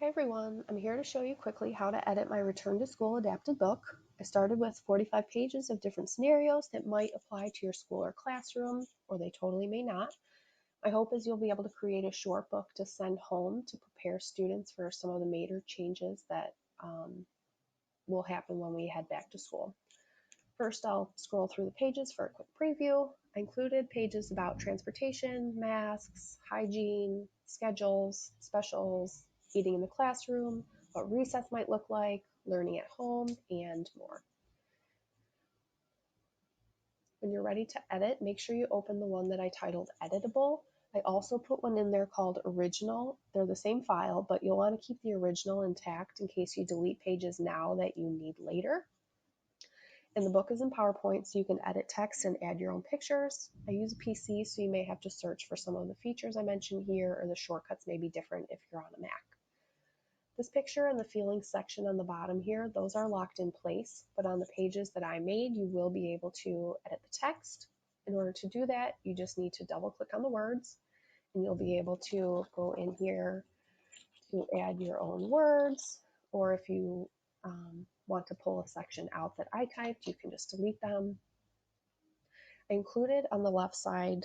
Hi everyone, I'm here to show you quickly how to edit my Return to School adapted book. I started with 45 pages of different scenarios that might apply to your school or classroom, or they totally may not. My hope is you'll be able to create a short book to send home to prepare students for some of the major changes that will happen when we head back to school. First, I'll scroll through the pages for a quick preview. I included pages about transportation, masks, hygiene, schedules, specials, eating in the classroom, what recess might look like, learning at home, and more. When you're ready to edit, make sure you open the one that I titled Editable. I also put one in there called Original. They're the same file, but you'll want to keep the original intact in case you delete pages now that you need later. And the book is in PowerPoint, so you can edit text and add your own pictures. I use a PC, so you may have to search for some of the features I mentioned here, or the shortcuts may be different if you're on a Mac. This picture and the feelings section on the bottom here, those are locked in place, but on the pages that I made, you will be able to edit the text. In order to do that, you just need to double click on the words, and you'll be able to go in here to add your own words, or if you want to pull a section out that I typed, you can just delete them. I included on the left side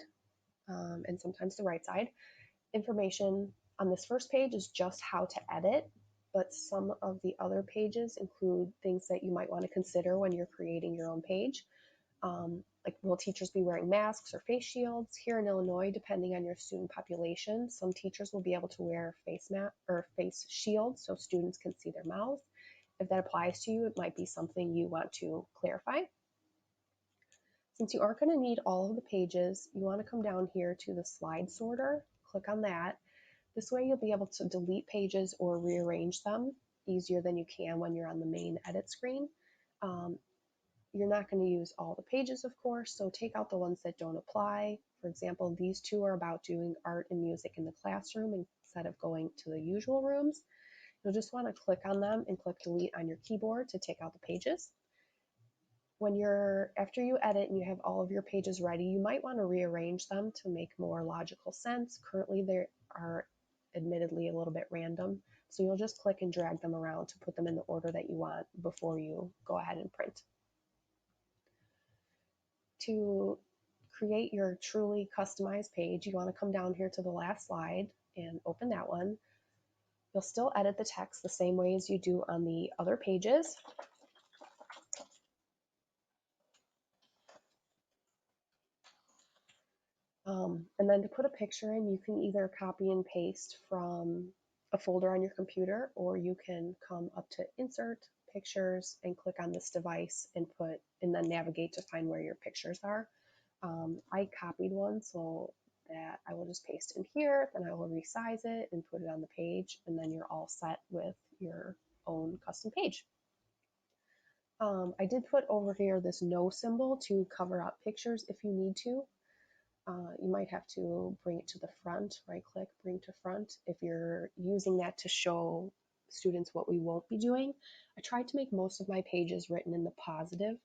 and sometimes the right side information on this first page is just how to edit, but some of the other pages include things that you might want to consider when you're creating your own page. Like, will teachers be wearing masks or face shields? Here in Illinois, depending on your student population, some teachers will be able to wear face mask or face shields so students can see their mouth. If that applies to you, it might be something you want to clarify. Since you aren't going to need all of the pages, you want to come down here to the slide sorter, click on that. This way you'll be able to delete pages or rearrange them easier than you can when you're on the main edit screen. You're not going to use all the pages, of course, so take out the ones that don't apply. For example, these two are about doing art and music in the classroom instead of going to the usual rooms. You'll just want to click on them and click delete on your keyboard to take out the pages. After you edit and you have all of your pages ready, you might want to rearrange them to make more logical sense. Currently, they are admittedly a little bit random, so you'll just click and drag them around to put them in the order that you want before you go ahead and print. To create your truly customized page, you want to come down here to the last slide and open that one. You'll still edit the text the same way as you do on the other pages. And then to put a picture in, you can either copy and paste from a folder on your computer, or you can come up to Insert, Pictures, and click on this device and then navigate to find where your pictures are. I copied one, so that I will just paste in here, then I will resize it and put it on the page, and then you're all set with your own custom page. I did put over here this no symbol to cover up pictures if you need to. You might have to bring it to the front, right click, bring to front, if you're using that to show students what we won't be doing. I tried to make most of my pages written in the positive,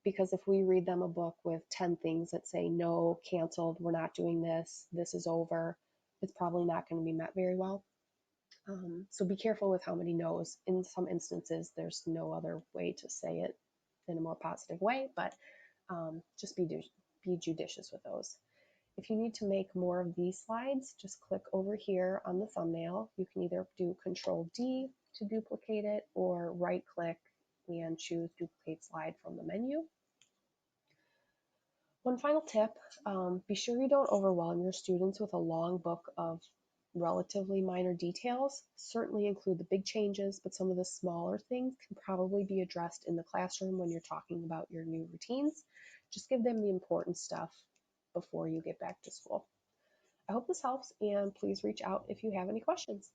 because if we read them a book with 10 things that say no, canceled, we're not doing this, this is over, it's probably not going to be met very well. So be careful with how many no's. In some instances, there's no other way to say it in a more positive way, but just be judicious with those. If you need to make more of these slides, just click over here on the thumbnail. You can either do Control D to duplicate it, or right click and choose Duplicate Slide from the menu. One final tip, be sure you don't overwhelm your students with a long book of relatively minor details. Certainly include the big changes, but some of the smaller things can probably be addressed in the classroom when you're talking about your new routines. Just give them the important stuff before you get back to school. I hope this helps, and please reach out if you have any questions.